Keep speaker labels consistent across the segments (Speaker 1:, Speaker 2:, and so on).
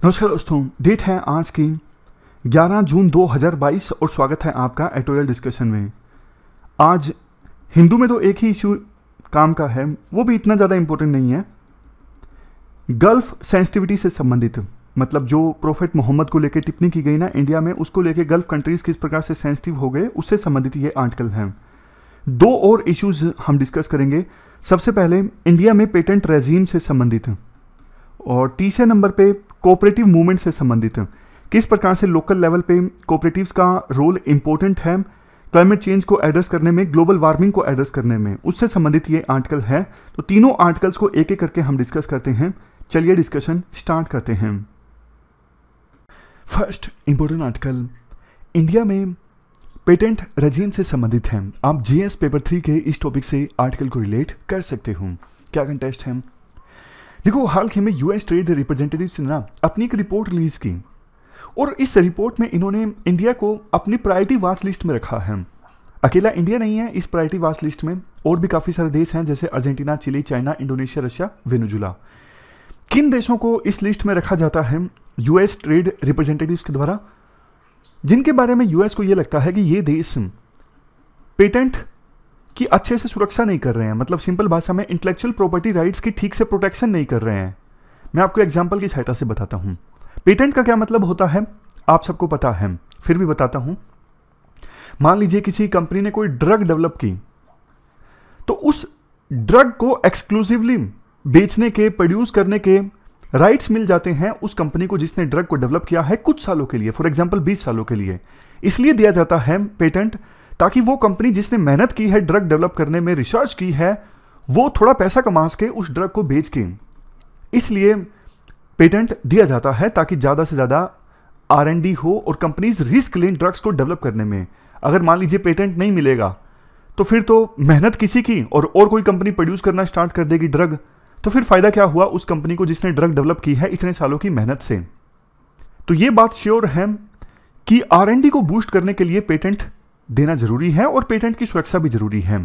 Speaker 1: नमस्कार दोस्तों, डेट है आज की 11 जून 2022 और स्वागत है आपका एडिटोरियल डिस्कशन में। आज हिंदू में तो एक ही इशू काम का है, वो भी इतना ज़्यादा इम्पोर्टेंट नहीं है। गल्फ सेंसिटिविटी से संबंधित, मतलब जो प्रोफेट मोहम्मद को लेकर टिप्पणी की गई ना इंडिया में, उसको लेकर गल्फ कंट्रीज़ किस प्रकार से सेंसिटिव हो गए, उससे संबंधित ये आर्टिकल है। दो और इश्यूज हम डिस्कस करेंगे। सबसे पहले इंडिया में पेटेंट रेजीम से संबंधित, और तीसरे नंबर पे कोऑपरेटिव मूवमेंट से संबंधित, किस प्रकार से लोकल लेवल पे कोऑपरेटिव्स का रोल इंपॉर्टेंट है क्लाइमेट चेंज को एड्रेस करने में, ग्लोबल वार्मिंग को एड्रेस करने में, उससे संबंधित ये आर्टिकल है। तो तीनों आर्टिकल्स को एक एक करके हम डिस्कस करते हैं। चलिए डिस्कशन स्टार्ट करते हैं। फर्स्ट इंपॉर्टेंट आर्टिकल इंडिया में पेटेंट रेजीम से संबंधित है। आप जीएस पेपर 3 के इस टॉपिक से आर्टिकल को रिलेट कर सकते हो। क्या कंटेस्ट है? देखो, हाल ही में यूएस ट्रेड रिप्रेजेंटेटिव्स ने ना अपनी एक रिपोर्ट रिलीज की, और इस रिपोर्ट में इन्होंने इंडिया को अपनी प्रायोरिटी वाच लिस्ट में रखा है। अकेला इंडिया नहीं है इस प्रायोरिटी वाच लिस्ट में, और भी काफ़ी सारे देश हैं जैसे Argentina, Chile, China, Indonesia, Russia, Venezuela. किन देशों को इस लिस्ट में रखा जाता है यूएस ट्रेड रिप्रेजेंटेटिव्स के द्वारा, जिनके बारे में यूएस को यह लगता है कि ये देश पेटेंट की अच्छे से सुरक्षा नहीं कर रहे हैं, मतलब सिंपल भाषा में इंटेलेक्चुअल प्रॉपर्टी राइट्स की ठीक से प्रोटेक्शन नहीं कर रहे हैं। मैं आपको एग्जांपल की सहायता से बताता हूं। पेटेंट का क्या मतलब होता है आप सबको पता है, फिर भी बताता हूं। मान लीजिए किसी कंपनी ने कोई ड्रग डेवलप की, तो उस ड्रग को एक्सक्लूसिवली बेचने के, प्रोड्यूस करने के राइट्स मिल जाते हैं उस कंपनी को जिसने ड्रग को डेवलप किया है कुछ सालों के लिए, फॉर एग्जाम्पल 20 सालों के लिए। इसलिए दिया जाता है पेटेंट, ताकि वो कंपनी जिसने मेहनत की है ड्रग डेवलप करने में, रिसर्च की है, वो थोड़ा पैसा कमा सके उस ड्रग को बेच के। इसलिए पेटेंट दिया जाता है ताकि ज़्यादा से ज़्यादा R&D हो और कंपनीज रिस्क लें ड्रग्स को डेवलप करने में। अगर मान लीजिए पेटेंट नहीं मिलेगा तो फिर तो मेहनत किसी की और कोई कंपनी प्रोड्यूस करना स्टार्ट कर देगी ड्रग, तो फिर फायदा क्या हुआ उस कंपनी को जिसने ड्रग डेवलप की है इतने सालों की मेहनत से। तो ये बात श्योर है कि R&D को बूस्ट करने के लिए पेटेंट देना जरूरी है और पेटेंट की सुरक्षा भी जरूरी है।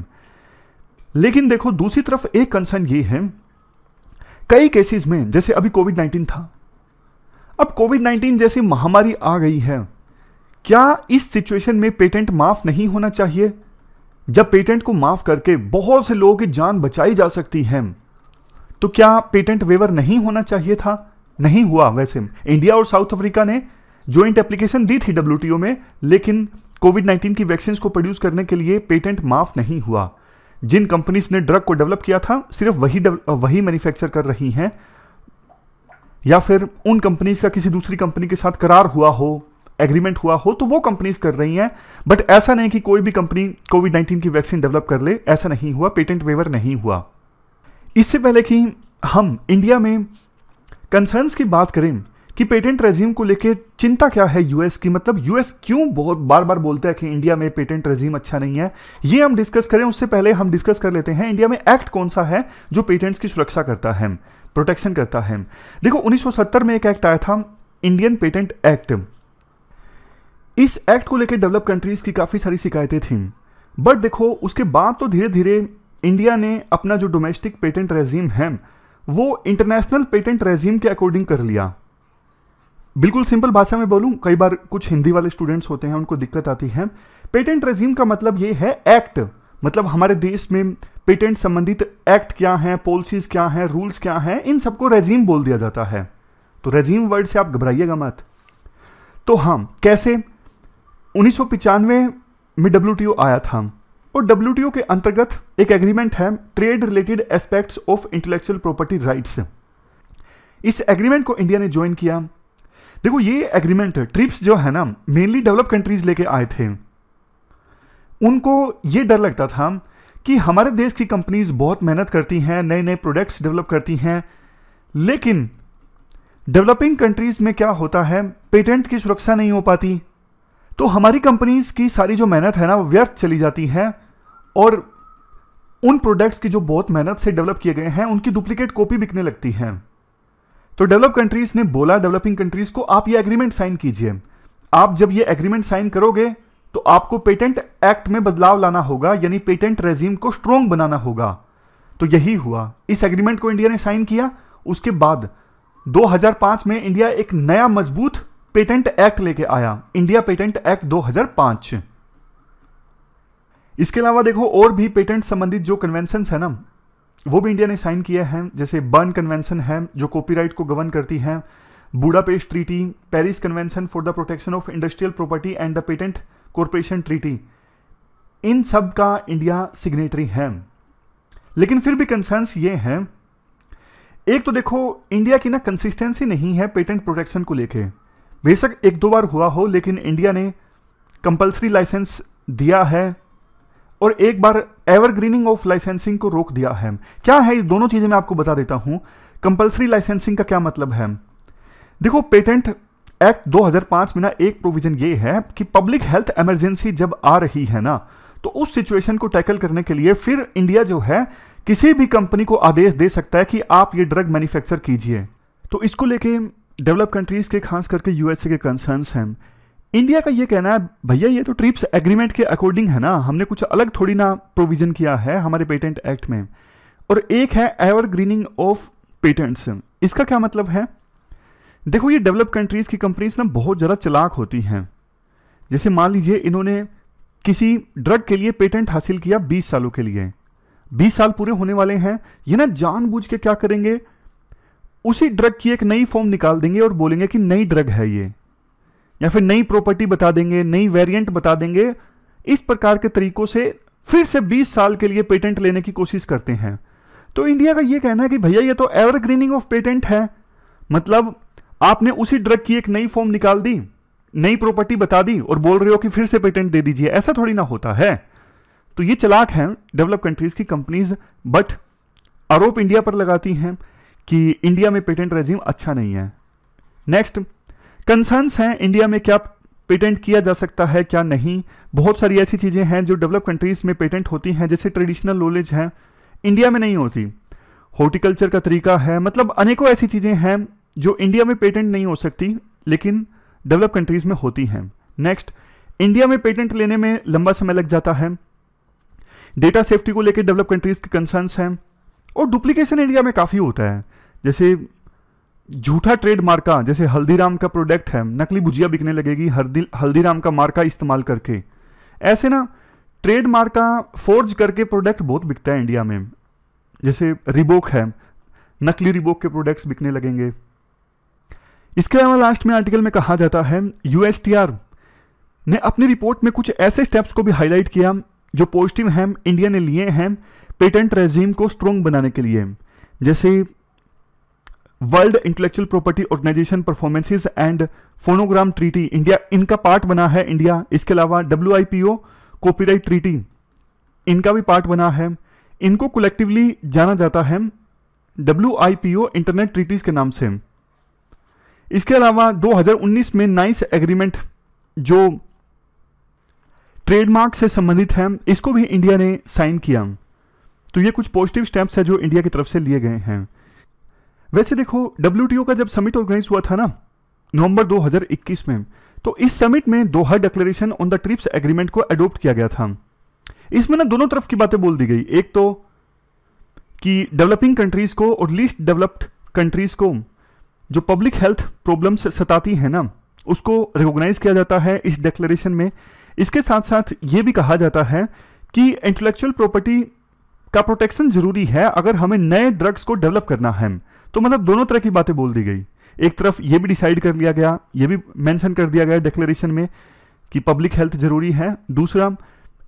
Speaker 1: लेकिन देखो, दूसरी तरफ एक कंसर्न ये है, कई केसेस में जैसे अभी कोविड-19 था, अब कोविड-19 जैसी महामारी आ गई है, क्या इस सिचुएशन में पेटेंट माफ नहीं होना चाहिए? जब पेटेंट को माफ करके बहुत से लोगों की जान बचाई जा सकती है, तो क्या पेटेंट वेवर नहीं होना चाहिए था? नहीं हुआ। वैसे इंडिया और साउथ अफ्रीका ने ज्वाइंट एप्लीकेशन दी थी WTO में, लेकिन कोविड-19 की वैक्सीन को प्रोड्यूस करने के लिए पेटेंट माफ नहीं हुआ। जिन कंपनीज ने ड्रग को डेवलप किया था सिर्फ वही मैन्युफैक्चर कर रही हैं, या फिर उन कंपनीज का किसी दूसरी कंपनी के साथ करार हुआ हो, एग्रीमेंट हुआ हो, तो वो कंपनीज कर रही हैं। बट ऐसा नहीं कि कोई भी कंपनी कोविड-19 की वैक्सीन डेवलप कर ले, ऐसा नहीं हुआ, पेटेंट वेवर नहीं हुआ। इससे पहले कि हम इंडिया में कंसर्न्स की बात करें कि पेटेंट रेजीम को लेकर चिंता क्या है यूएस की, मतलब यूएस क्यों बहुत बार बार बोलता है कि इंडिया में पेटेंट रेजीम अच्छा नहीं है, ये हम डिस्कस करें उससे पहले हम डिस्कस कर लेते हैं इंडिया में एक्ट कौन सा है जो पेटेंट्स की सुरक्षा करता है, प्रोटेक्शन करता है। देखो, 1970 में एक एक्ट आया था, इंडियन पेटेंट एक्ट। इस एक्ट को लेकर डेवलप कंट्रीज की काफी सारी शिकायतें थी, बट देखो उसके बाद तो धीरे धीरे इंडिया ने अपना जो डोमेस्टिक पेटेंट रेजीम है वो इंटरनेशनल पेटेंट रेजीम के अकॉर्डिंग कर लिया। बिल्कुल सिंपल भाषा में बोलूं, कई बार कुछ हिंदी वाले स्टूडेंट्स होते हैं उनको दिक्कत आती है। पेटेंट रेजीम का मतलब ये है एक्ट, मतलब हमारे देश में पेटेंट संबंधित एक्ट क्या हैं, पॉलिसीज क्या हैं, रूल्स क्या हैं, इन सबको रेजीम बोल दिया जाता है। तो रेजीम वर्ड से आप घबराइएगा मत। तो हाँ, कैसे 1995 में WTO आया था, और WTO के अंतर्गत एक एग्रीमेंट है trade related aspects of intellectual property rights. इस एग्रीमेंट को इंडिया ने ज्वाइन किया। देखो, ये एग्रीमेंट ट्रिप्स जो है ना, मेनली डेवलप कंट्रीज लेके आए थे। उनको ये डर लगता था कि हमारे देश की कंपनीज बहुत मेहनत करती हैं, नए नए प्रोडक्ट्स डेवलप करती हैं, लेकिन डेवलपिंग कंट्रीज में क्या होता है, पेटेंट की सुरक्षा नहीं हो पाती, तो हमारी कंपनीज की सारी जो मेहनत है ना वो व्यर्थ चली जाती है, और उन प्रोडक्ट्स की जो बहुत मेहनत से डेवलप किए गए हैं उनकी डुप्लीकेट कॉपी बिकने लगती है। तो डेवलप कंट्रीज ने बोला डेवलपिंग कंट्रीज को, आप ये एग्रीमेंट साइन कीजिए। आप जब ये एग्रीमेंट साइन करोगे तो आपको पेटेंट एक्ट में बदलाव लाना होगा, यानी पेटेंट रेजीम को स्ट्रॉन्ग बनाना होगा। तो यही हुआ, इस एग्रीमेंट को इंडिया ने साइन किया। उसके बाद 2005 में इंडिया एक नया मजबूत पेटेंट एक्ट लेके आया, इंडिया पेटेंट एक्ट 2005। इसके अलावा देखो और भी पेटेंट संबंधित जो कन्वेंशन है ना, वो भी इंडिया ने साइन किए हैं, जैसे बर्न कन्वेंशन है जो कॉपीराइट को गवर्न करती है, Budapest treaty, Paris convention for the protection of industrial property and the patent corporation treaty, इन सब का इंडिया सिग्नेटरी है। लेकिन फिर भी कंसर्न्स ये हैं, एक तो देखो इंडिया की ना कंसिस्टेंसी नहीं है पेटेंट प्रोटेक्शन को लेके। बेशक एक दो बार हुआ हो, लेकिन इंडिया ने कंपल्सरी लाइसेंस दिया है और एक बार एवरग्रीनिंग ऑफ लाइसेंसिंग को रोक दिया है। क्या है ये दोनों चीजें मैं आपको बता देता हूं। कंपल्सरी लाइसेंसिंग का क्या मतलब है, देखो पेटेंट एक्ट 2005 में ना एक प्रोविजन ये है कि पब्लिक हेल्थ इमरजेंसी जब आ रही है ना, तो उस सिचुएशन को टैकल करने के लिए फिर इंडिया जो है किसी भी कंपनी को आदेश दे सकता है कि आप ये ड्रग मैन्युफैक्चर कीजिए। तो इसको लेके डेवलप कंट्रीज के खास करके यूएसए के कंसर्न्स हैं। इंडिया का ये कहना है भैया ये तो ट्रिप्स एग्रीमेंट के अकॉर्डिंग है ना, हमने कुछ अलग थोड़ी ना प्रोविजन किया है हमारे पेटेंट एक्ट में। और एक है एवरग्रीनिंग ऑफ पेटेंट्स। इसका क्या मतलब है, देखो ये डेवलप कंट्रीज की कंपनीज ना बहुत ज़्यादा चालाक होती हैं। जैसे मान लीजिए इन्होंने किसी ड्रग के लिए पेटेंट हासिल किया 20 सालों के लिए, 20 साल पूरे होने वाले हैं, ये ना जानबूझ के क्या करेंगे, उसी ड्रग की एक नई फॉर्म निकाल देंगे और बोलेंगे कि नई ड्रग है ये, या फिर नई प्रॉपर्टी बता देंगे, नई वेरिएंट बता देंगे। इस प्रकार के तरीकों से फिर से 20 साल के लिए पेटेंट लेने की कोशिश करते हैं। तो इंडिया का ये कहना है कि भैया ये तो एवरग्रीनिंग ऑफ पेटेंट है, मतलब आपने उसी ड्रग की एक नई फॉर्म निकाल दी, नई प्रॉपर्टी बता दी और बोल रहे हो कि फिर से पेटेंट दे दीजिए। ऐसा थोड़ी ना होता है। तो ये चालाक हैं डेवलप कंट्रीज की कंपनीज, बट आरोप इंडिया पर लगाती हैं कि इंडिया में पेटेंट रेजिम अच्छा नहीं है। नेक्स्ट कंसर्न्स हैं इंडिया में क्या पेटेंट किया जा सकता है क्या नहीं। बहुत सारी ऐसी चीज़ें हैं जो डेवलप कंट्रीज में पेटेंट होती हैं, जैसे ट्रेडिशनल नॉलेज है, इंडिया में नहीं होती। हॉर्टिकल्चर का तरीका है, मतलब अनेकों ऐसी चीज़ें हैं जो इंडिया में पेटेंट नहीं हो सकती लेकिन डेवलप कंट्रीज में होती हैं। नेक्स्ट इंडिया में पेटेंट लेने में लंबा समय लग जाता है। डेटा सेफ्टी को लेकर डेवलप कंट्रीज के कंसर्न्स हैं। और डुप्लीकेशन इंडिया में काफ़ी होता है, जैसे झूठा ट्रेड मार्का, जैसे हल्दीराम का प्रोडक्ट है, नकली भुजिया बिकने लगेगी हल्दीराम का मार्का इस्तेमाल करके। ऐसे ना ट्रेड मार्का फोर्ज करके प्रोडक्ट बहुत बिकता है इंडिया में। जैसे रिबोक है, नकली रिबोक के प्रोडक्ट्स बिकने लगेंगे। इसके अलावा लास्ट में आर्टिकल में कहा जाता है यूएसटीआर ने अपनी रिपोर्ट में कुछ ऐसे स्टेप्स को भी हाईलाइट किया जो पॉजिटिव हैं इंडिया ने लिए हैं पेटेंट रेजिम को स्ट्रॉन्ग बनाने के लिए, जैसे world intellectual property organization performances and phonogram treaty, India इनका पार्ट बना है इंडिया। इसके अलावा WIPO कॉपीराइट ट्रीटी इनका भी पार्ट बना है। इनको कलेक्टिवली जाना जाता है WIPO इंटरनेट ट्रीटीज के नाम से। इसके अलावा 2019 में नाइस एग्रीमेंट जो ट्रेडमार्क से संबंधित है, इसको भी इंडिया ने साइन किया। तो ये कुछ पॉजिटिव स्टेप्स है जो इंडिया की तरफ से लिए गए हैं। वैसे देखो WTO का जब समिट ऑर्गेनाइज हुआ था ना नवंबर 2021 में, तो इस समिट में Doha declaration on the TRIPS agreement को अडॉप्ट किया गया था। इसमें ना दोनों तरफ की बातें बोल दी गई, एक तो कि डेवलपिंग कंट्रीज को और लीस्ट डेवलप्ड कंट्रीज को जो पब्लिक हेल्थ प्रॉब्लम्स सताती है ना, उसको रिकॉग्नाइज किया जाता है इस डिक्लेरेशन में। इसके साथ साथ ये भी कहा जाता है कि इंटेलेक्चुअल प्रॉपर्टी का प्रोटेक्शन जरूरी है अगर हमें नए ड्रग्स को डेवलप करना है। तो मतलब दोनों तरह की बातें बोल दी गई। एक तरफ ये भी डिसाइड कर लिया गया, ये भी मेंशन कर दिया गया डिक्लेरेशन में कि पब्लिक हेल्थ जरूरी है, दूसरा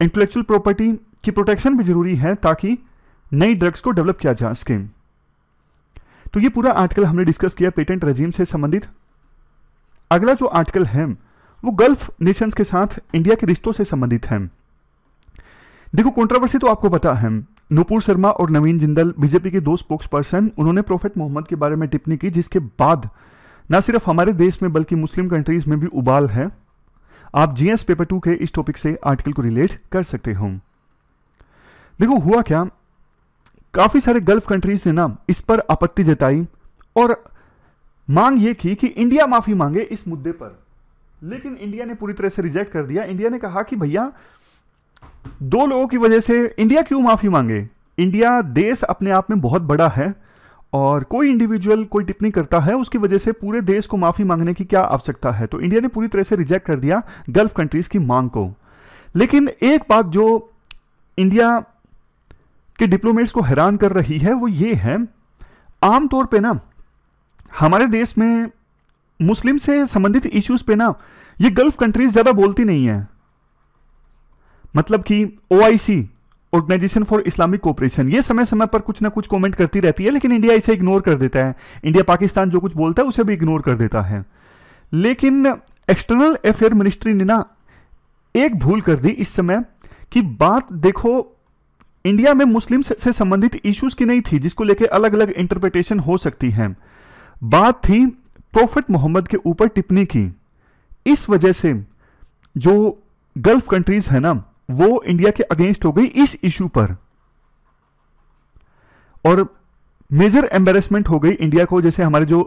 Speaker 1: इंटेलेक्चुअल प्रॉपर्टी की प्रोटेक्शन भी जरूरी है ताकि नई ड्रग्स को डेवलप किया जा सके। तो ये पूरा आर्टिकल हमने डिस्कस किया पेटेंट रेजिम से संबंधित। अगला जो आर्टिकल है वो गल्फ नेशंस के साथ इंडिया के रिश्तों से संबंधित है। देखो कंट्रोवर्सी तो आपको पता है, नुपुर शर्मा और नवीन जिंदल बीजेपी के दो स्पोक्स पर्सन, उन्होंने प्रॉफेट मोहम्मद के बारे में टिप्पणी की, जिसके बाद न सिर्फ हमारे देश में बल्कि मुस्लिम कंट्रीज में भी उबाल है। आप GS पेपर 2 के इस टॉपिक से आर्टिकल को रिलेट कर सकते हो। देखो हुआ क्या, काफी सारे गल्फ कंट्रीज ने ना इस पर आपत्ति जताई और मांग ये की कि इंडिया माफी मांगे इस मुद्दे पर, लेकिन इंडिया ने पूरी तरह से रिजेक्ट कर दिया। इंडिया ने कहा कि भैया दो लोगों की वजह से इंडिया क्यों माफी मांगे, इंडिया देश अपने आप में बहुत बड़ा है और कोई इंडिविजुअल कोई टिप्पणी करता है उसकी वजह से पूरे देश को माफी मांगने की क्या आवश्यकता है। तो इंडिया ने पूरी तरह से रिजेक्ट कर दिया गल्फ कंट्रीज की मांग को। लेकिन एक बात जो इंडिया के डिप्लोमेट्स को हैरान कर रही है वो ये है, आमतौर पे ना हमारे देश में मुस्लिम से संबंधित इश्यूज पे ना ये गल्फ कंट्रीज ज्यादा बोलती नहीं है। मतलब कि OIC, organization for Islamic cooperation, ये समय समय पर कुछ ना कुछ कमेंट करती रहती है, लेकिन इंडिया इसे इग्नोर कर देता है। इंडिया पाकिस्तान जो कुछ बोलता है उसे भी इग्नोर कर देता है। लेकिन एक्सटर्नल अफेयर मिनिस्ट्री ने ना एक भूल कर दी इस समय कि बात देखो इंडिया में मुस्लिम से संबंधित इश्यूज की नहीं थी जिसको लेके अलग अलग इंटरप्रिटेशन हो सकती है। बात थी प्रोफेट मोहम्मद के ऊपर टिप्पणी की। इस वजह से जो गल्फ कंट्रीज है ना वो इंडिया के अगेंस्ट हो गई इस इशू पर, और मेजर एम्बेरसमेंट हो गई इंडिया को। जैसे हमारे जो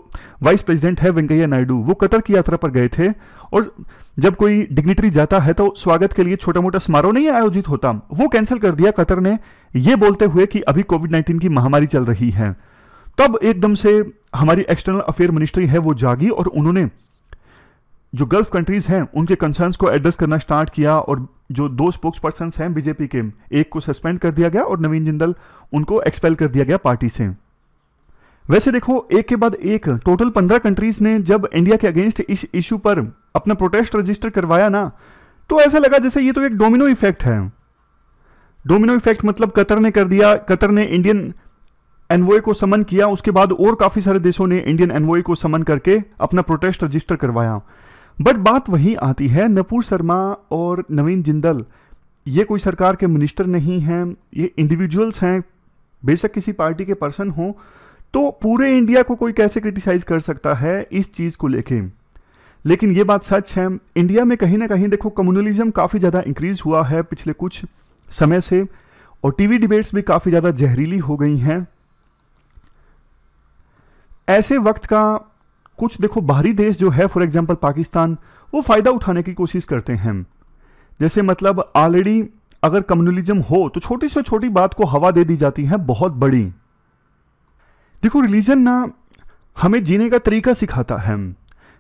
Speaker 1: वाइस प्रेसिडेंट है वेंकैया नायडू, वो कतर की यात्रा पर गए थे, और जब कोई डिग्निटरी जाता है तो स्वागत के लिए छोटा मोटा समारोह नहीं आयोजित होता, वो कैंसिल कर दिया कतर ने, ये बोलते हुए कि अभी कोविड-19 की महामारी चल रही है। तब एकदम से हमारी एक्सटर्नल अफेयर मिनिस्ट्री है वो जागी और उन्होंने जो गल्फ कंट्रीज हैं उनके कंसर्न्स को एड्रेस करना स्टार्ट किया, और जो 2 स्पोक्स पर्सन्स हैं बीजेपी के, एक को सस्पेंड कर दिया गया और नवीन जिंदल उनको एक्सपेल कर दिया गया पार्टी से। वैसे देखो एक के बाद एक टोटल 15 कंट्रीज ने जब इंडिया के अगेंस्ट इस इशू पर अपना प्रोटेस्ट रजिस्टर करवाया ना, तो ऐसा लगा जैसे ये तो एक डोमिनो इफेक्ट है। डोमिनो इफेक्ट मतलब कतर ने कर दिया, कतर ने इंडियन एनवॉय को समन किया, उसके बाद और काफी सारे देशों ने इंडियन एनवॉय को समन करके अपना प्रोटेस्ट रजिस्टर करवाया। बट बात वही आती है, नपूर शर्मा और नवीन जिंदल ये कोई सरकार के मिनिस्टर नहीं हैं, ये इंडिविजुअल्स हैं, बेशक किसी पार्टी के पर्सन हो, तो पूरे इंडिया को कोई कैसे क्रिटिसाइज कर सकता है इस चीज को लेके। लेकिन ये बात सच है, इंडिया में कहीं ना कहीं देखो कम्युनलिज्म काफी ज्यादा इंक्रीज हुआ है पिछले कुछ समय से, और टीवी डिबेट्स भी काफी ज्यादा जहरीली हो गई हैं। ऐसे वक्त का कुछ देखो बाहरी देश जो है, फॉर एग्जांपल पाकिस्तान, वो फायदा उठाने की कोशिश करते हैं। जैसे मतलब ऑलरेडी अगर कम्युनलिज्म हो तो छोटी से छोटी बात को हवा दे दी जाती है बहुत बड़ी। देखो रिलीजन ना हमें जीने का तरीका सिखाता है।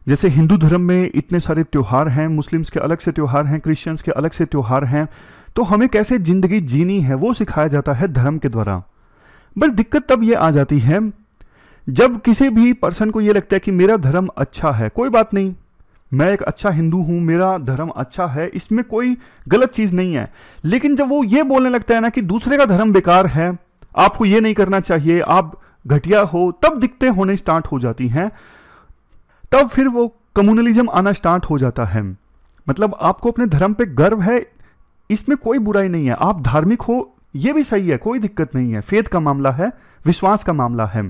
Speaker 1: जैसे हिंदू धर्म में इतने सारे त्योहार हैं, मुस्लिम्स के अलग से त्योहार हैं, क्रिश्चियंस के अलग से त्योहार हैं, तो हमें कैसे जिंदगी जीनी है वो सिखाया जाता है धर्म के द्वारा। बट दिक्कत तब ये आ जाती है जब किसी भी पर्सन को ये लगता है कि मेरा धर्म अच्छा है, कोई बात नहीं, मैं एक अच्छा हिंदू हूं, मेरा धर्म अच्छा है, इसमें कोई गलत चीज नहीं है। लेकिन जब वो ये बोलने लगता है ना कि दूसरे का धर्म बेकार है, आपको ये नहीं करना चाहिए, आप घटिया हो, तब दिक्कतें होने स्टार्ट हो जाती हैं। तब फिर वो कम्युनलिज्म आना स्टार्ट हो जाता है। मतलब आपको अपने धर्म पे गर्व है, इसमें कोई बुराई नहीं है, आप धार्मिक हो ये भी सही है, कोई दिक्कत नहीं है, फेथ का मामला है, विश्वास का मामला है।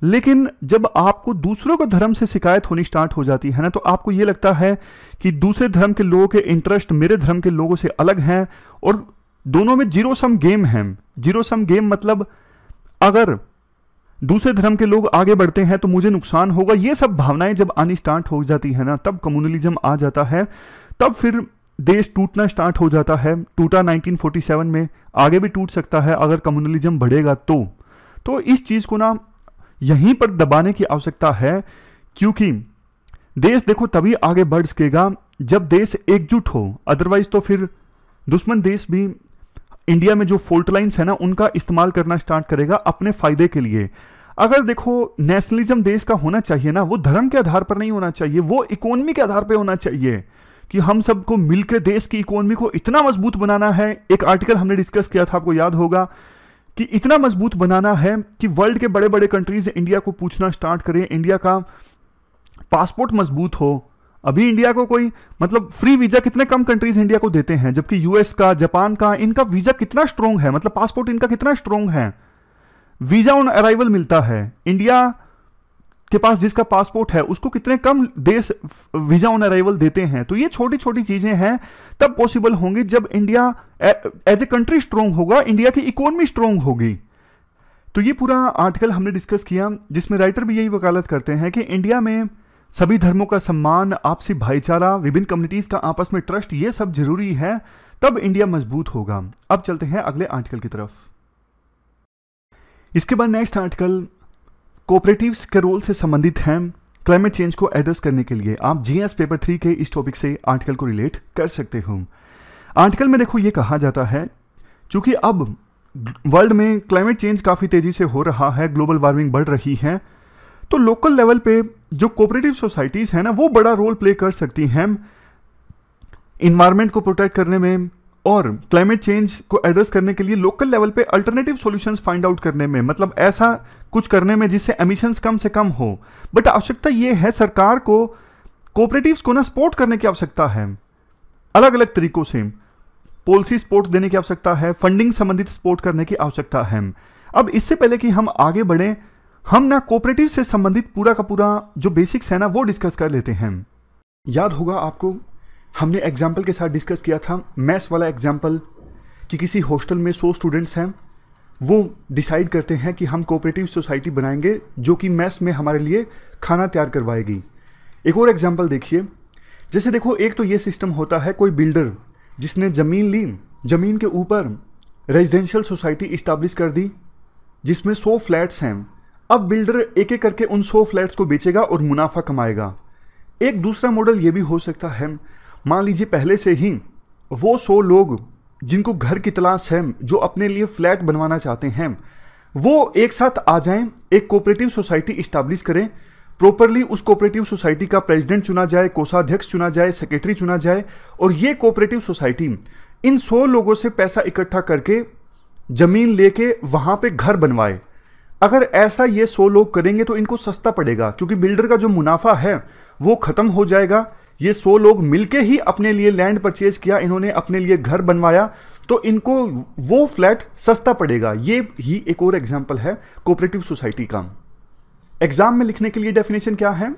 Speaker 1: लेकिन जब आपको दूसरों के धर्म से शिकायत होनी स्टार्ट हो जाती है ना, तो आपको यह लगता है कि दूसरे धर्म के लोगों के इंटरेस्ट मेरे धर्म के लोगों से अलग हैं, और दोनों में जीरो सम गेम है। जीरो सम गेम मतलब अगर दूसरे धर्म के लोग आगे बढ़ते हैं तो मुझे नुकसान होगा, ये सब भावनाएं जब आनी स्टार्ट हो जाती है ना, तब कम्युनलिज्म आ जाता है। तब फिर देश टूटना स्टार्ट हो जाता है। टूटा 1947 में, आगे भी टूट सकता है अगर कम्युनलिज्म बढ़ेगा तो इस चीज को ना यहीं पर दबाने की आवश्यकता है, क्योंकि देश देखो तभी आगे बढ़ सकेगा जब देश एकजुट हो। अदरवाइज तो फिर दुश्मन देश भी इंडिया में जो फॉल्ट लाइन्स है ना उनका इस्तेमाल करना स्टार्ट करेगा अपने फायदे के लिए। अगर देखो नेशनलिज्म देश का होना चाहिए ना, वो धर्म के आधार पर नहीं होना चाहिए, वो इकोनॉमी के आधार पर होना चाहिए कि हम सबको मिलकर देश की इकोनॉमी को इतना मजबूत बनाना है। एक आर्टिकल हमने डिस्कस किया था, आपको याद होगा, कि इतना मजबूत बनाना है कि वर्ल्ड के बड़े बड़े कंट्रीज इंडिया को पूछना स्टार्ट करें, इंडिया का पासपोर्ट मजबूत हो। अभी इंडिया को कोई मतलब फ्री वीजा कितने कम कंट्रीज इंडिया को देते हैं, जबकि यूएस का, जापान का, इनका वीजा कितना स्ट्रॉन्ग है, मतलब पासपोर्ट इनका कितना स्ट्रॉन्ग है, वीजा ऑन अराइवल मिलता है। इंडिया के पास जिसका पासपोर्ट है उसको कितने कम देश वीजा ऑन अराइवल देते हैं। तो ये छोटी छोटी चीजें हैं, तब पॉसिबल होंगी जब India as a country strong होगा, इंडिया की इकोनॉमी स्ट्रांग होगी। तो ये पूरा आर्टिकल हमने डिस्कस किया, जिसमें राइटर भी यही वकालत करते हैं कि इंडिया में सभी धर्मों का सम्मान, आपसी भाईचारा, विभिन्न कम्युनिटीज का आपस में ट्रस्ट, ये सब जरूरी है, तब इंडिया मजबूत होगा। अब चलते हैं अगले आर्टिकल की तरफ। इसके बाद नेक्स्ट आर्टिकल कोऑपरेटिव्स के रोल से संबंधित हैं क्लाइमेट चेंज को एड्रेस करने के लिए। आप जीएस पेपर 3 के इस टॉपिक से आर्टिकल को रिलेट कर सकते हो। आर्टिकल में देखो ये कहा जाता है, चूंकि अब वर्ल्ड में क्लाइमेट चेंज काफ़ी तेज़ी से हो रहा है, ग्लोबल वार्मिंग बढ़ रही है, तो लोकल लेवल पे जो कोऑपरेटिव सोसाइटीज़ हैं ना, वो बड़ा रोल प्ले कर सकती हैं इन्वायरमेंट को प्रोटेक्ट करने में और क्लाइमेट चेंज को एड्रेस करने के लिए लोकल लेवल पे अल्टरनेटिव सॉल्यूशंस फाइंड आउट करने में, मतलब ऐसा कुछ करने में जिससे एमिशंस कम से कम हो। बट आवश्यकता ये है, सरकार को कोऑपरेटिव्स को ना सपोर्ट करने की आवश्यकता है, अलग अलग तरीकों से पॉलिसी सपोर्ट देने की आवश्यकता है, फंडिंग संबंधित सपोर्ट करने की आवश्यकता है। अब इससे पहले कि हम आगे बढ़ें, हम ना कोऑपरेटिव से संबंधित पूरा का पूरा जो बेसिक्स है ना वो डिस्कस कर लेते हैं। याद होगा आपको, हमने एग्जाम्पल के साथ डिस्कस किया था मैथ्स वाला एग्जाम्पल, कि किसी हॉस्टल में 100 स्टूडेंट्स हैं, वो डिसाइड करते हैं कि हम कोऑपरेटिव सोसाइटी बनाएंगे जो कि मैथ्स में हमारे लिए खाना तैयार करवाएगी। एक और एग्जाम्पल देखिए, जैसे देखो एक तो ये सिस्टम होता है, कोई बिल्डर जिसने ज़मीन ली, ज़मीन के ऊपर रेजिडेंशियल सोसाइटी इस्टेब्लिश कर दी जिसमें 100 फ्लैट्स हैं। अब बिल्डर एक एक करके उन 100 फ्लैट्स को बेचेगा और मुनाफा कमाएगा। एक दूसरा मॉडल ये भी हो सकता है, मान लीजिए पहले से ही वो 100 लोग जिनको घर की तलाश है, जो अपने लिए फ्लैट बनवाना चाहते हैं, वो एक साथ आ जाएं, एक कोऑपरेटिव सोसाइटी इस्टेब्लिश करें, प्रॉपरली उस कोऑपरेटिव सोसाइटी का प्रेसिडेंट चुना जाए, कोषाध्यक्ष चुना जाए, सेक्रेटरी चुना जाए, और ये कोऑपरेटिव सोसाइटी इन 100 लोगों से पैसा इकट्ठा करके जमीन लेके वहां पे घर बनवाए। अगर ऐसा ये 100 लोग करेंगे तो इनको सस्ता पड़ेगा, क्योंकि बिल्डर का जो मुनाफा है वो खत्म हो जाएगा। ये 100 लोग मिलके ही अपने लिए लैंड परचेज किया, इन्होंने अपने लिए घर बनवाया, तो इनको वो फ्लैट सस्ता पड़ेगा। ये ही एक और एग्जाम्पल है कोऑपरेटिव सोसाइटी का। एग्जाम में लिखने के लिए डेफिनेशन क्या है?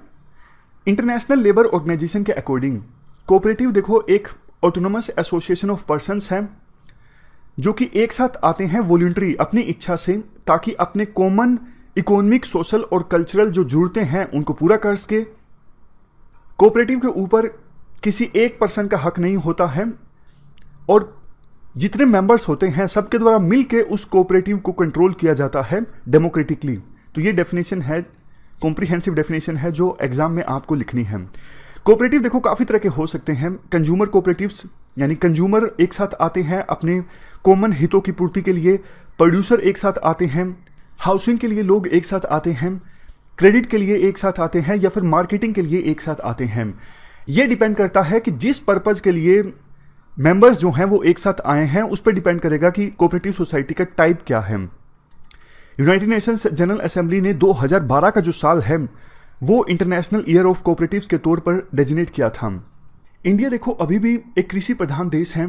Speaker 1: इंटरनेशनल लेबर ऑर्गेनाइजेशन के अकॉर्डिंग कोऑपरेटिव देखो एक ऑटोनोमस एसोसिएशन ऑफ पर्सन्स हैं जो कि एक साथ आते हैं वॉलंटरी अपनी इच्छा से, ताकि अपने कॉमन इकोनॉमिक, सोशल और कल्चरल जो जरूरतें हैं उनको पूरा कर सके। कोऑपरेटिव के ऊपर किसी एक पर्सन का हक नहीं होता है और जितने मेंबर्स होते हैं सबके द्वारा मिलके उस कोऑपरेटिव को कंट्रोल किया जाता है डेमोक्रेटिकली। तो ये डेफिनेशन है, कॉम्प्रिहेंसिव डेफिनेशन है जो एग्जाम में आपको लिखनी है। कोऑपरेटिव देखो काफ़ी तरह के हो सकते हैं। कंज्यूमर कोऑपरेटिव्स, यानी कंज्यूमर एक साथ आते हैं अपने कॉमन हितों की पूर्ति के लिए, प्रोड्यूसर एक साथ आते हैं, हाउसिंग के लिए लोग एक साथ आते हैं, क्रेडिट के लिए एक साथ आते हैं, या फिर मार्केटिंग के लिए एक साथ आते हैं। ये डिपेंड करता है कि जिस पर्पज़ के लिए मेंबर्स जो हैं वो एक साथ आए हैं उस पर डिपेंड करेगा कि कोऑपरेटिव सोसाइटी का टाइप क्या है। यूनाइटेड नेशंस जनरल असेंबली ने 2012 का जो साल है वो इंटरनेशनल ईयर ऑफ कोऑपरेटिव्स के तौर पर डेजिग्नेट किया था। इंडिया देखो अभी भी एक कृषि प्रधान देश है,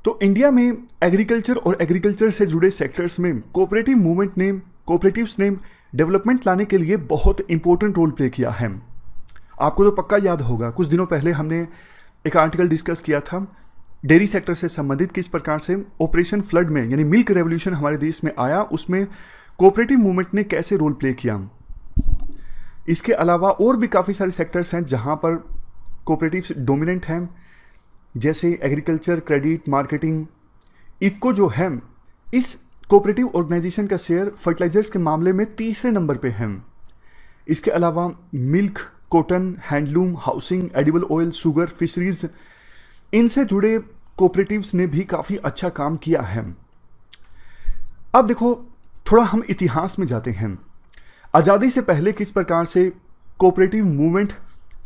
Speaker 1: तो इंडिया में एग्रीकल्चर और एग्रीकल्चर से जुड़े सेक्टर्स में कोऑपरेटिव मूवमेंट ने, कोऑपरेटिव्स ने डेवलपमेंट लाने के लिए बहुत इंपॉर्टेंट रोल प्ले किया है। आपको तो पक्का याद होगा, कुछ दिनों पहले हमने एक आर्टिकल डिस्कस किया था डेयरी सेक्टर से संबंधित, किस प्रकार से ऑपरेशन फ्लड में, यानी मिल्क रेवोल्यूशन हमारे देश में आया, उसमें कोऑपरेटिव मूवमेंट ने कैसे रोल प्ले किया। इसके अलावा और भी काफ़ी सारे सेक्टर्स हैं जहां पर कोऑपरेटिव्स डोमिनेंट हैं, जैसे एग्रीकल्चर, क्रेडिट, मार्केटिंग। इफ़को जो है, इस कोऑपरेटिव ऑर्गेनाइजेशन का शेयर फर्टिलाइजर्स के मामले में तीसरे नंबर पे है। इसके अलावा milk, cotton, handloom, housing, edible oil, sugar, fisheries, इनसे जुड़े कोऑपरेटिव्स ने भी काफ़ी अच्छा काम किया है। अब देखो थोड़ा हम इतिहास में जाते हैं। आज़ादी से पहले किस प्रकार से कोऑपरेटिव मूवमेंट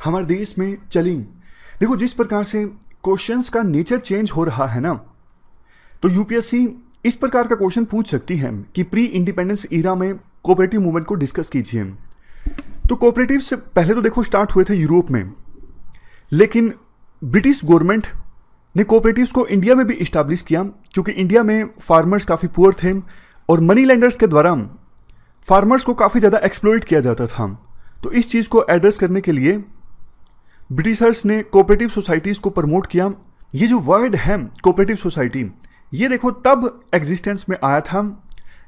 Speaker 1: हमारे देश में चली। देखो जिस प्रकार से क्वेश्चंस का नेचर चेंज हो रहा है ना, तो यूपीएससी इस प्रकार का क्वेश्चन पूछ सकती है कि प्री इंडिपेंडेंस ईरा में कोऑपरेटिव मूवमेंट को डिस्कस कीजिए। तो कोऑपरेटिव से पहले तो देखो स्टार्ट हुए थे यूरोप में, लेकिन ब्रिटिश गवर्नमेंट ने कोऑपरेटिव्स को इंडिया में भी इस्टेब्लिश किया, क्योंकि इंडिया में फार्मर्स काफ़ी पुअर थे और मनी लेंडर्स के द्वारा फार्मर्स को काफ़ी ज़्यादा एक्सप्लॉइट किया जाता था। तो इस चीज़ को एड्रेस करने के लिए ब्रिटिशर्स ने कोऑपरेटिव सोसाइटीज़ को प्रमोट किया। ये जो वर्ड है कोऑपरेटिव सोसाइटी, ये देखो तब एग्जिस्टेंस में आया था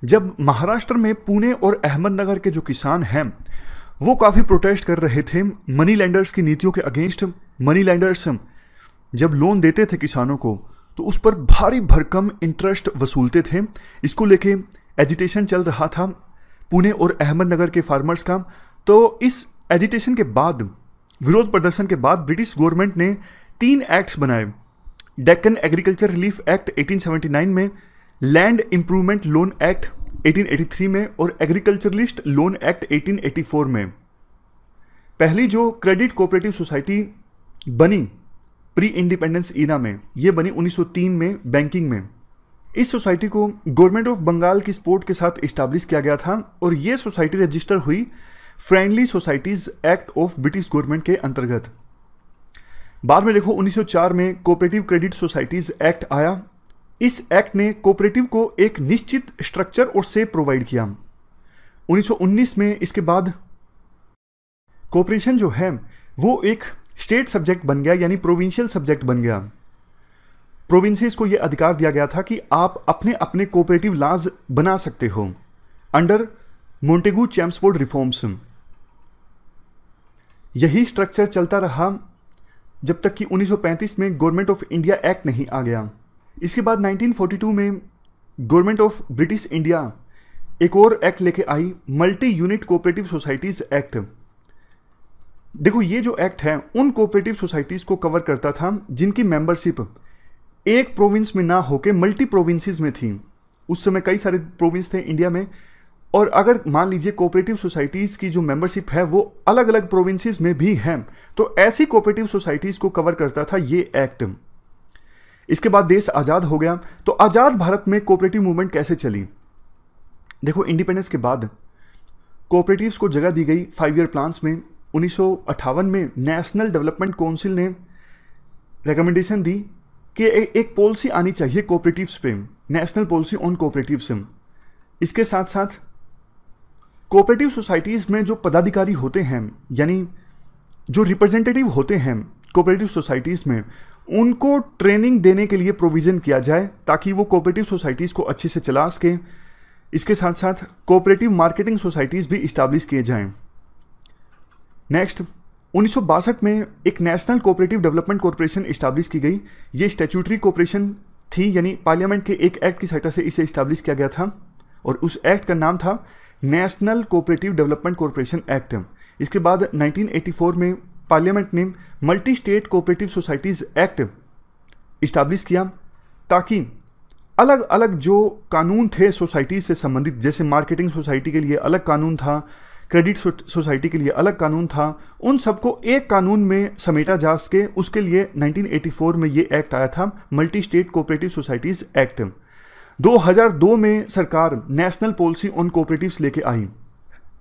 Speaker 1: जब महाराष्ट्र में पुणे और अहमदनगर के जो किसान हैं वो काफ़ी प्रोटेस्ट कर रहे थे मनी लेंडर्स की नीतियों के अगेंस्ट। मनी लेंडर्स जब लोन देते थे किसानों को तो उस पर भारी भरकम इंटरेस्ट वसूलते थे। इसको लेके एजिटेशन चल रहा था। पुणे और अहमदनगर के फार्मर्स का। तो इस एजिटेशन के बाद, विरोध प्रदर्शन के बाद, ब्रिटिश गवर्नमेंट ने 3 एक्ट्स बनाए। डेक्कन एग्रीकल्चर रिलीफ एक्ट 1879 में, लैंड इंप्रूवमेंट लोन एक्ट 1883 में और एग्रीकल्चरलिस्ट लोन एक्ट 1884 में। पहली जो क्रेडिट कोऑपरेटिव सोसाइटी बनी प्री इंडिपेंडेंस ईरा में, ये बनी 1903 में बैंकिंग में। इस सोसाइटी को गवर्नमेंट ऑफ बंगाल की सपोर्ट के साथ इस्टेब्लिश किया गया था और ये सोसाइटी रजिस्टर हुई friendly societies act of British government के अंतर्गत। बाद में देखो 1904 में कोऑपरेटिव क्रेडिट सोसाइटीज एक्ट आया। इस एक्ट ने कोऑपरेटिव को एक निश्चित स्ट्रक्चर और शेप प्रोवाइड किया। 1919 में इसके बाद कोऑपरेशन जो है वो एक स्टेट सब्जेक्ट बन गया, यानी प्रोविंशियल सब्जेक्ट बन गया। प्रोविंसेस को यह अधिकार दिया गया था कि आप अपने अपने कोऑपरेटिव लॉज बना सकते हो अंडर मोंटेगू चैम्सफोर्ड रिफॉर्म्स। यही स्ट्रक्चर चलता रहा जब तक कि 1935 में गवर्नमेंट ऑफ इंडिया एक्ट नहीं आ गया। इसके बाद 1942 में गवर्नमेंट ऑफ ब्रिटिश इंडिया एक और एक्ट लेके आई, multi unit cooperative societies act. देखो ये जो एक्ट है उन कोऑपरेटिव सोसाइटीज को कवर करता था जिनकी मेंबरशिप एक प्रोविंस में ना होके मल्टी प्रोविंसेस में थी। उस समय कई सारे प्रोविंस थे इंडिया में, और अगर मान लीजिए कोऑपरेटिव सोसाइटीज की जो मेंबरशिप है वो अलग अलग प्रोविंसेस में भी है, तो ऐसी कोऑपरेटिव सोसाइटीज को कवर करता था ये एक्ट। इसके बाद देश आज़ाद हो गया। तो आज़ाद भारत में कोऑपरेटिव मूवमेंट कैसे चली? देखो इंडिपेंडेंस के बाद कोऑपरेटिव्स को जगह दी गई 5 ईयर प्लान्स में। 1958 में नेशनल डेवलपमेंट काउंसिल ने रिकमेंडेशन दी कि एक पॉलिसी आनी चाहिए कोऑपरेटिव्स पे, नेशनल पॉलिसी ऑन कोऑपरेटिव्स। इसके साथ साथ कोऑपरेटिव सोसाइटीज़ में जो पदाधिकारी होते हैं, यानी जो रिप्रेजेंटेटिव होते हैं कोऑपरेटिव सोसाइटीज़ में, उनको ट्रेनिंग देने के लिए प्रोविज़न किया जाए ताकि वो कोऑपरेटिव सोसाइटीज़ को अच्छे से चला सकें। इसके साथ साथ कोऑपरेटिव मार्केटिंग सोसाइटीज़ भी इस्टेब्लिश किए जाएं। नेक्स्ट 1962 में एक national cooperative development corporation establish की गई। ये स्टैट्यूटरी कॉर्पोरेशन थी, यानी पार्लियामेंट के एक एक्ट की सहायता से इसे इस्टेब्लिश किया गया था और उस एक्ट का नाम था national cooperative development corporation act. इसके बाद 1984 में पार्लियामेंट ने multi state cooperative societies act establish किया ताकि अलग अलग जो कानून थे सोसाइटी से संबंधित, जैसे मार्केटिंग सोसाइटी के लिए अलग कानून था, क्रेडिट सोसाइटी के लिए अलग कानून था, उन सबको एक कानून में समेटा जा सके, उसके लिए 1984 में ये एक्ट आया था, multi state cooperative societies act. 2002 में सरकार नेशनल पॉलिसी ऑन कोऑपरेटिव्स लेके आई।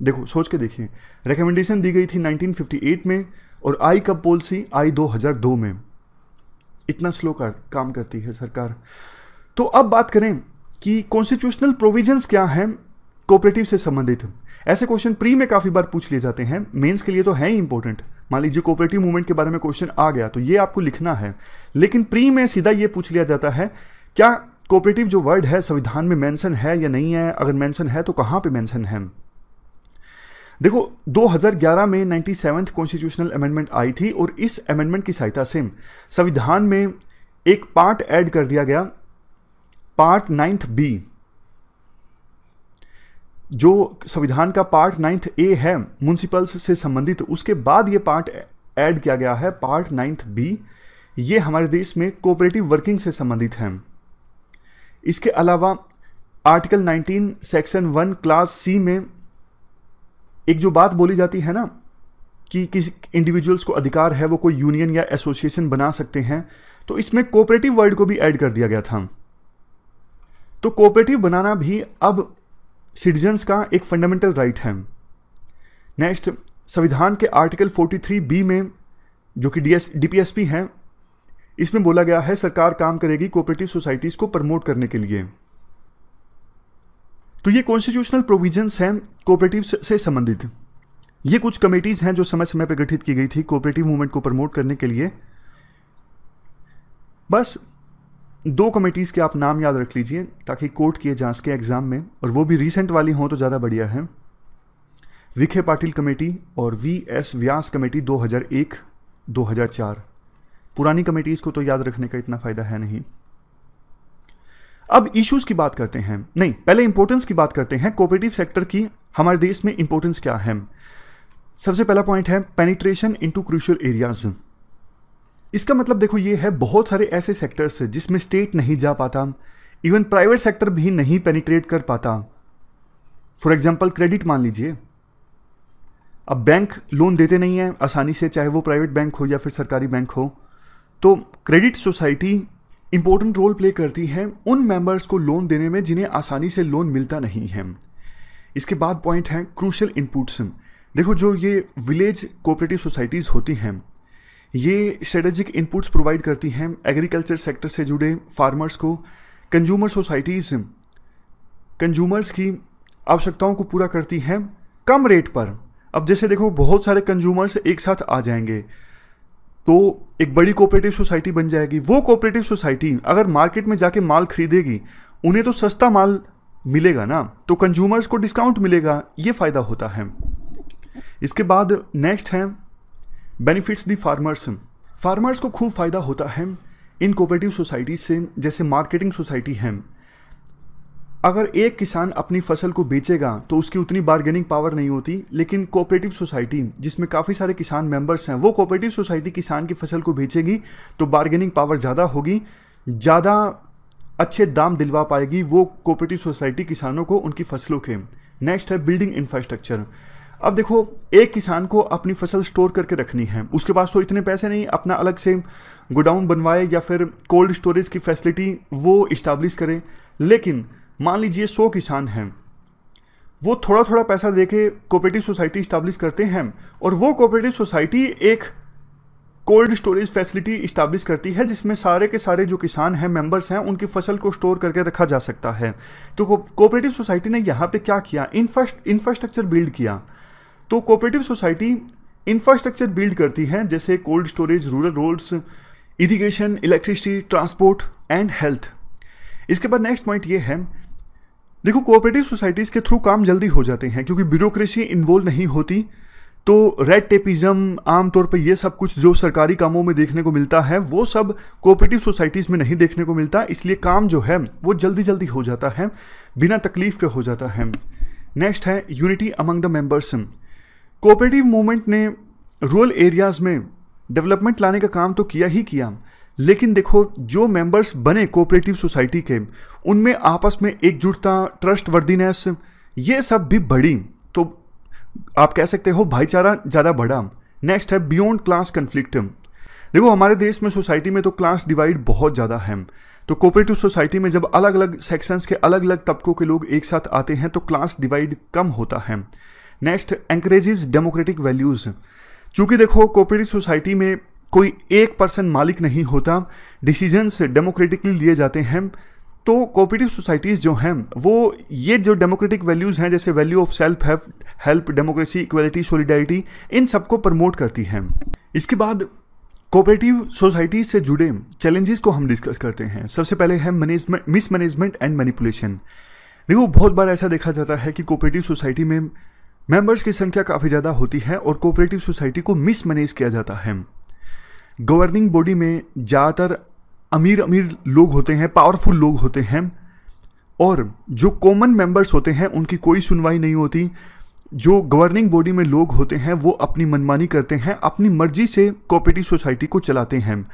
Speaker 1: देखो सोच के देखिए, रिकमेंडेशन दी गई थी 1958 में और आई कब पॉलिसी? आई 2002 में। इतना स्लो काम करती है सरकार। तो अब बात करें कि कॉन्स्टिट्यूशनल प्रोविजंस क्या हैं कोऑपरेटिव से संबंधित। ऐसे क्वेश्चन प्री में काफ़ी बार पूछ लिए जाते हैं, मेंस के लिए तो है ही इंपॉर्टेंट। मान लीजिए कोऑपरेटिव मूवमेंट के बारे में क्वेश्चन आ गया तो ये आपको लिखना है, लेकिन प्री में सीधा ये पूछ लिया जाता है क्या कोऑपरेटिव जो वर्ड है संविधान में मेंशन है या नहीं है, अगर मेंशन है तो कहाँ पे मेंशन है। देखो 2011 में 97th कॉन्स्टिट्यूशनल अमेंडमेंट आई थी और इस अमेंडमेंट की सहायता से संविधान में एक पार्ट ऐड कर दिया गया, पार्ट 9th बी। जो संविधान का पार्ट 9th ए है म्युनिसिपल्स से संबंधित, उसके बाद ये पार्ट ऐड किया गया है पार्ट 9th बी। ये हमारे देश में कोऑपरेटिव वर्किंग से संबंधित है। इसके अलावा आर्टिकल 19 सेक्शन 1 क्लास सी में एक जो बात बोली जाती है ना कि किसी इंडिविजुअल्स को अधिकार है वो कोई यूनियन या एसोसिएशन बना सकते हैं, तो इसमें कोऑपरेटिव वर्ड को भी ऐड कर दिया गया था। तो कोऑपरेटिव बनाना भी अब सिटीजन्स का एक फंडामेंटल राइट है। नेक्स्ट संविधान के आर्टिकल 43 बी में जो कि डीपीएसपी है, इसमें बोला गया है सरकार काम करेगी कोऑपरेटिव सोसाइटीज को प्रमोट करने के लिए। तो ये कॉन्स्टिट्यूशनल प्रोविजंस हैं कोऑपरेटिव से संबंधित। ये कुछ कमेटीज हैं जो समय समय पर गठित की गई थी कोऑपरेटिव मूवमेंट को प्रमोट करने के लिए। बस 2 कमेटीज के आप नाम याद रख लीजिए ताकि कोट किए जा सके एग्जाम में, और वो भी रिसेंट वाली हों तो ज़्यादा बढ़िया है। विखे पाटिल कमेटी और वीएस व्यास कमेटी 2001-2004। पुरानी कमेटीज को तो याद रखने का इतना फायदा है नहीं। अब इश्यूज की बात करते हैं, नहीं पहले इंपॉर्टेंस की बात करते हैं। कोऑपरेटिव सेक्टर की हमारे देश में इंपॉर्टेंस क्या है। सबसे पहला पॉइंट है पेनिट्रेशन इनटू क्रूशियल एरियाज। इसका मतलब देखो ये है बहुत सारे ऐसे सेक्टर्स जिसमें स्टेट नहीं जा पाता, इवन प्राइवेट सेक्टर भी नहीं पेनिट्रेट कर पाता। फॉर एग्जांपल क्रेडिट मान लीजिए, अब बैंक लोन देते नहीं है आसानी से, चाहे वो प्राइवेट बैंक हो या फिर सरकारी बैंक हो, तो credit society important role play करती है उन मेंबर्स को लोन देने में जिन्हें आसानी से लोन मिलता नहीं है। इसके बाद पॉइंट है क्रूशियल इनपुट्स। देखो जो ये विलेज कोऑपरेटिव सोसाइटीज़ होती हैं, ये स्ट्रेटेजिक इनपुट्स प्रोवाइड करती हैं एग्रीकल्चर सेक्टर से जुड़े फार्मर्स को। कंज्यूमर सोसाइटीज़ कंज्यूमर्स की आवश्यकताओं को पूरा करती हैं कम रेट पर। अब जैसे देखो बहुत सारे कंज्यूमर्स एक साथ आ जाएंगे तो एक बड़ी कोऑपरेटिव सोसाइटी बन जाएगी। वो कोऑपरेटिव सोसाइटी अगर मार्केट में जाके माल खरीदेगी, उन्हें तो सस्ता माल मिलेगा ना, तो कंज्यूमर्स को डिस्काउंट मिलेगा, ये फ़ायदा होता है। इसके बाद नेक्स्ट है बेनिफिट्स दी फार्मर्स। फार्मर्स को खूब फ़ायदा होता है इन कोऑपरेटिव सोसाइटीज़ से। जैसे मार्केटिंग सोसाइटी है, अगर एक किसान अपनी फसल को बेचेगा तो उसकी उतनी बार्गेनिंग पावर नहीं होती, लेकिन कोऑपरेटिव सोसाइटी जिसमें काफ़ी सारे किसान मेंबर्स हैं, वो कोऑपरेटिव सोसाइटी किसान की फसल को बेचेगी तो बार्गेनिंग पावर ज़्यादा होगी, ज़्यादा अच्छे दाम दिलवा पाएगी वो कोऑपरेटिव सोसाइटी किसानों को उनकी फसलों के। नेक्स्ट है बिल्डिंग इंफ्रास्ट्रक्चर। अब देखो एक किसान को अपनी फसल स्टोर करके रखनी है, उसके पास तो इतने पैसे नहीं अपना अलग से गोडाउन बनवाए या फिर कोल्ड स्टोरेज की फैसिलिटी वो इस्टेब्लिश करे। लेकिन मान लीजिए 100 किसान हैं, वो थोड़ा थोड़ा पैसा देके कोऑपरेटिव सोसाइटी इस्टेब्लिश करते हैं और वो कोऑपरेटिव सोसाइटी एक कोल्ड स्टोरेज फैसिलिटी इस्टेब्लिश करती है जिसमें सारे के सारे जो किसान हैं मेंबर्स हैं उनकी फसल को स्टोर करके रखा जा सकता है। तो कोऑपरेटिव सोसाइटी ने यहाँ पे क्या किया, इंफ्रास्ट्रक्चर बिल्ड किया। तो कोऑपरेटिव सोसाइटी इंफ्रास्ट्रक्चर बिल्ड करती है जैसे cold storage, rural roads, irrigation, electricity, transport and health. इसके बाद नेक्स्ट पॉइंट ये है, देखो कोऑपरेटिव सोसाइटीज़ के थ्रू काम जल्दी हो जाते हैं क्योंकि ब्यूरोक्रेसी इन्वॉल्व नहीं होती। तो रेड टेपिज्म आमतौर पर ये सब कुछ जो सरकारी कामों में देखने को मिलता है वो सब कोऑपरेटिव सोसाइटीज़ में नहीं देखने को मिलता, इसलिए काम जो है वो जल्दी जल्दी हो जाता है, बिना तकलीफ के हो जाता है। नेक्स्ट है unity among the members. Cooperative movement ने रूरल एरियाज़ में डेवलपमेंट लाने का काम तो किया ही किया, लेकिन देखो जो मेंबर्स बने कोऑपरेटिव सोसाइटी के उनमें आपस में एकजुटता, ट्रस्टवर्दीनेस ये सब भी बढ़ी, तो आप कह सकते हो भाईचारा ज़्यादा बढ़ा। नेक्स्ट है बियॉन्ड क्लास कन्फ्लिक्ट। देखो हमारे देश में सोसाइटी में तो क्लास डिवाइड बहुत ज़्यादा है, तो कोऑपरेटिव सोसाइटी में जब अलग अलग सेक्शंस के अलग अलग तबकों के लोग एक साथ आते हैं तो क्लास डिवाइड कम होता है। Next encourages democratic values. चूँकि देखो कोऑपरेटिव सोसाइटी में कोई एक पर्सन मालिक नहीं होता, डिसीजंस डेमोक्रेटिकली लिए जाते हैं, तो कोऑपरेटिव सोसाइटीज़ जो हैं वो ये जो डेमोक्रेटिक वैल्यूज़ हैं जैसे value of self help, democracy, equality, solidarity, इन सबको प्रमोट करती हैं। इसके बाद कोऑपरेटिव सोसाइटीज़ से जुड़े चैलेंजेस को हम डिस्कस करते हैं। सबसे पहले है मिसमैनेजमेंट एंड मैनिपुलेशन। देखो बहुत बार ऐसा देखा जाता है कि कोऑपरेटिव सोसाइटी में मेंबर्स की संख्या काफ़ी ज़्यादा होती है और कोऑपरेटिव सोसाइटी को मिसमैनेज किया जाता है। गवर्निंग बॉडी में ज़्यादातर अमीर लोग होते हैं, पावरफुल लोग होते हैं, और जो कॉमन मेंबर्स होते हैं उनकी कोई सुनवाई नहीं होती। जो गवर्निंग बॉडी में लोग होते हैं वो अपनी मनमानी करते हैं, अपनी मर्जी से कोऑपरेटिव सोसाइटी को चलाते हैं।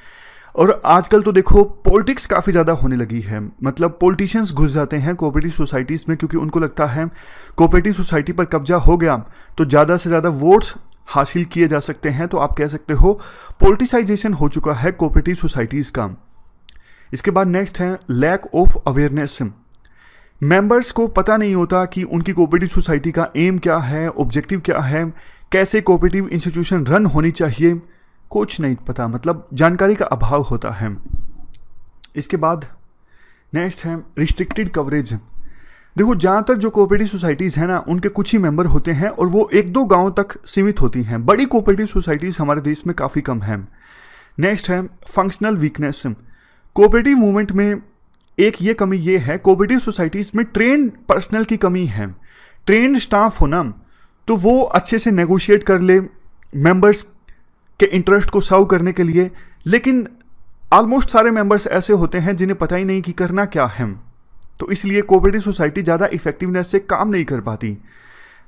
Speaker 1: और आजकल तो देखो पॉलिटिक्स काफ़ी ज़्यादा होने लगी है, मतलब पॉलिटिशियंस घुस जाते हैं कोऑपरेटिव सोसाइटीज़ में क्योंकि उनको लगता है कोऑपरेटिव सोसाइटी पर कब्जा हो गया तो ज़्यादा से ज़्यादा वोट्स हासिल किए जा सकते हैं। तो आप कह सकते हो पॉलिटिसाइजेशन हो चुका है कोऑपरेटिव सोसाइटीज़ का। इसके बाद नेक्स्ट है लैक ऑफ अवेयरनेस। मेंबर्स को पता नहीं होता कि उनकी कोऑपरेटिव सोसाइटी का एम क्या है, ऑब्जेक्टिव क्या है, कैसे कोऑपरेटिव इंस्टीट्यूशन रन होनी चाहिए, कुछ नहीं पता, मतलब जानकारी का अभाव होता है। इसके बाद नेक्स्ट है रिस्ट्रिक्टेड कवरेज। देखो ज़्यादातर जो कोऑपरेटिव सोसाइटीज़ हैं ना उनके कुछ ही मेंबर होते हैं और वो 1-2 गाँव तक सीमित होती हैं। बड़ी कोऑपरेटिव सोसाइटीज़ हमारे देश में काफ़ी कम हैं। नेक्स्ट है फंक्शनल वीकनेस। कोऑपरेटिव मूवमेंट में एक ये कमी ये है, कोऑपरेटिव सोसाइटीज़ में ट्रेंड पर्सनल की कमी है। ट्रेंड स्टाफ होना तो वो अच्छे से नेगोशिएट कर ले मेंबर्स के इंटरेस्ट को सर्व करने के लिए, लेकिन ऑलमोस्ट सारे मेंबर्स ऐसे होते हैं जिन्हें पता ही नहीं कि करना क्या है, तो इसलिए कोऑपरेटिव सोसाइटी ज़्यादा इफेक्टिवनेस से काम नहीं कर पाती।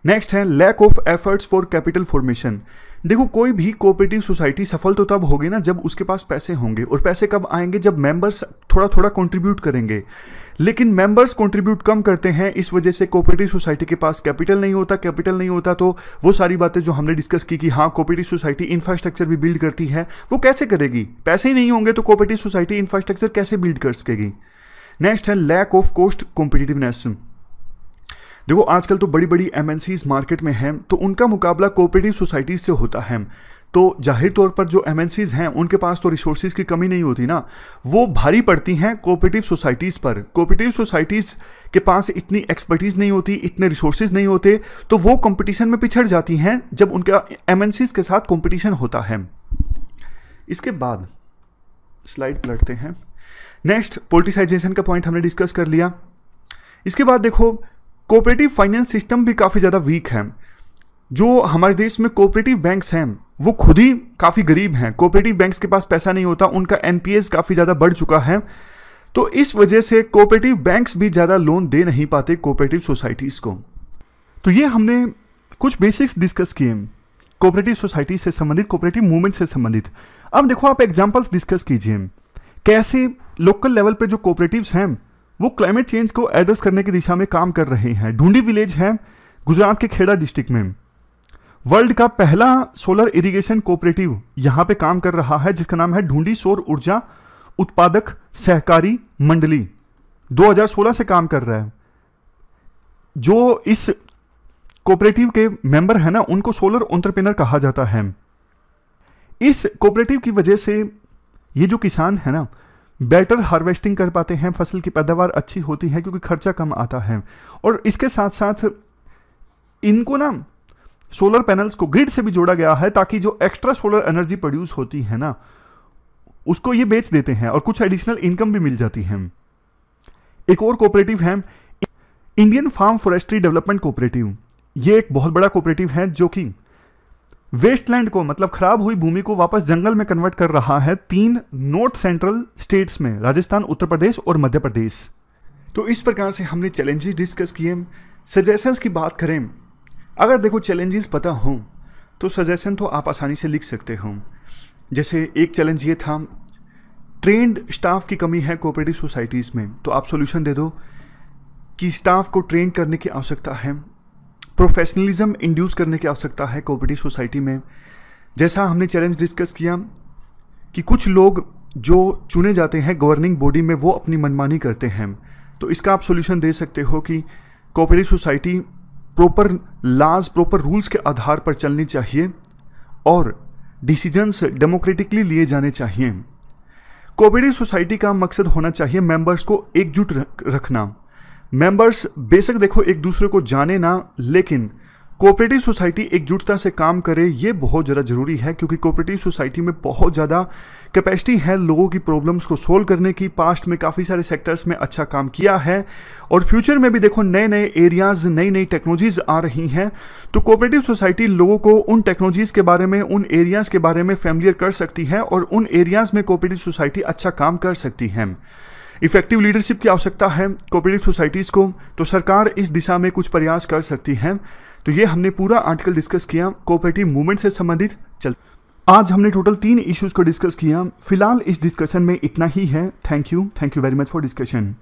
Speaker 1: नेक्स्ट है lack of efforts for capital formation. देखो कोई भी कोऑपरेटिव सोसाइटी सफल तो तब होगी ना जब उसके पास पैसे होंगे, और पैसे कब आएंगे जब मेंबर्स थोड़ा थोड़ा कंट्रीब्यूट करेंगे। लेकिन मेंबर्स कंट्रीब्यूट कम करते हैं, इस वजह से कोऑपरेटिव सोसाइटी के पास कैपिटल नहीं होता। कैपिटल नहीं होता तो वो सारी बातें जो हमने डिस्कस की कि हाँ कोऑपरेटिव सोसाइटी इंफ्रास्ट्रक्चर भी बिल्ड करती है, वो कैसे करेगी? पैसे ही नहीं होंगे तो कोऑपरेटिव सोसाइटी इंफ्रास्ट्रक्चर कैसे बिल्ड कर सकेगी? नेक्स्ट है लैक ऑफ कॉस्ट कॉम्पिटिटिवनेस। देखो आजकल तो बड़ी बड़ी एमएनसीज मार्केट में हैं, तो उनका मुकाबला कोऑपरेटिव सोसाइटीज से होता है। तो जाहिर तौर पर जो एमएनसीज हैं उनके पास तो रिसोर्सेज की कमी नहीं होती ना, वो भारी पड़ती हैं कोऑपरेटिव सोसाइटीज़ पर। कोऑपरेटिव सोसाइटीज़ के पास इतनी एक्सपर्टीज़ नहीं होती, इतने रिसोर्सेज नहीं होते, तो वो कंपटीशन में पिछड़ जाती हैं जब उनका एमएनसीज के साथ कंपटीशन होता है। इसके बाद स्लाइड पलटते हैं। नेक्स्ट पॉलिटिसाइजेशन का पॉइंट हमने डिस्कस कर लिया। इसके बाद देखो कोऑपरेटिव फाइनेंस सिस्टम भी काफ़ी ज़्यादा वीक है। जो हमारे देश में कोऑपरेटिव बैंक्स हैं वो खुद ही काफ़ी गरीब हैं, कोऑपरेटिव बैंक्स के पास पैसा नहीं होता, उनका एनपीएस काफ़ी ज़्यादा बढ़ चुका है। तो इस वजह से कोऑपरेटिव बैंक्स भी ज़्यादा लोन दे नहीं पाते कोऑपरेटिव सोसाइटीज़ को। तो ये हमने कुछ बेसिक्स डिस्कस किए कोऑपरेटिव सोसाइटी से संबंधित, कोऑपरेटिव मूवमेंट से संबंधित। अब देखो आप एग्जाम्पल्स डिस्कस कीजिए, कैसे लोकल लेवल पे जो कोऑपरेटिव्स हैं वो क्लाइमेट चेंज को एड्रेस करने की दिशा में काम कर रहे हैं। ढूंढी विलेज है गुजरात के खेड़ा डिस्ट्रिक्ट में, वर्ल्ड का पहला सोलर इरिगेशन कोऑपरेटिव यहाँ पे काम कर रहा है, जिसका नाम है ढूंढी सौर ऊर्जा उत्पादक सहकारी मंडली। 2016 से काम कर रहा है। जो इस कोऑपरेटिव के मेंबर है ना, उनको सोलर एंटरप्रेन्योर कहा जाता है। इस कोऑपरेटिव की वजह से ये जो किसान है ना बेटर हार्वेस्टिंग कर पाते हैं, फसल की पैदावार अच्छी होती है क्योंकि खर्चा कम आता है। और इसके साथ साथ इनको ना सोलर पैनल्स को ग्रिड से भी जोड़ा गया है, ताकि जो एक्स्ट्रा सोलर एनर्जी प्रोड्यूस होती है ना उसको ये बेच देते हैं और कुछ एडिशनल इनकम भी मिल जाती है। एक और कोऑपरेटिव है Indian farm forestry development cooperative. ये एक बहुत बड़ा कोऑपरेटिव है जो कि वेस्टलैंड को, मतलब खराब हुई भूमि को वापस जंगल में कन्वर्ट कर रहा है 3 नॉर्थ सेंट्रल स्टेट्स में, राजस्थान, उत्तर प्रदेश और मध्य प्रदेश। तो इस प्रकार से हमने चैलेंजेस डिस्कस किए। सजेशंस की बात करें, अगर देखो चैलेंजेस पता हो तो सजेशन तो आप आसानी से लिख सकते हो। जैसे एक चैलेंज ये था ट्रेंड स्टाफ की कमी है कोऑपरेटिव सोसाइटीज़ में, तो आप सॉल्यूशन दे दो कि स्टाफ को ट्रेन करने की आवश्यकता है, प्रोफेशनलिज्म इंड्यूस करने की आवश्यकता है कोऑपरेटिव सोसाइटी में। जैसा हमने चैलेंज डिस्कस किया कि कुछ लोग जो चुने जाते हैं गवर्निंग बॉडी में वो अपनी मनमानी करते हैं, तो इसका आप सॉल्यूशन दे सकते हो कि cooperative society proper laws, proper rules के आधार पर चलनी चाहिए और डिसीजंस डेमोक्रेटिकली लिए जाने चाहिए। कोऑपरेटिव सोसाइटी का मकसद होना चाहिए मेंबर्स को एकजुट रखना। मेंबर्स बेशक देखो एक दूसरे को जाने ना, लेकिन कोऑपरेटिव सोसाइटी एकजुटता से काम करे, ये बहुत ज़्यादा ज़रूरी है, क्योंकि कोऑपरेटिव सोसाइटी में बहुत ज़्यादा कैपेसिटी है लोगों की प्रॉब्लम्स को सोल्व करने की। पास्ट में काफ़ी सारे सेक्टर्स में अच्छा काम किया है और फ्यूचर में भी देखो नए नए एरियाज़, नई नई टेक्नोलॉजीज़ आ रही हैं। तो कोऑपरेटिव सोसाइटी लोगों को उन टेक्नोलॉजीज़ के बारे में, उन एरियाज़ के बारे में फैमिलियर कर सकती है और उन एरियाज़ में कोऑपरेटिव सोसाइटी अच्छा काम कर सकती है। इफेक्टिव लीडरशिप की आवश्यकता है कोऑपरेटिव सोसाइटीज़ को, तो सरकार इस दिशा में कुछ प्रयास कर सकती है। तो ये हमने पूरा आर्टिकल डिस्कस किया कोऑपरेटिव मूवमेंट से संबंधित। आज हमने टोटल 3 इश्यूज़ को डिस्कस किया। फिलहाल इस डिस्कशन में इतना ही है। Thank you very much for discussion.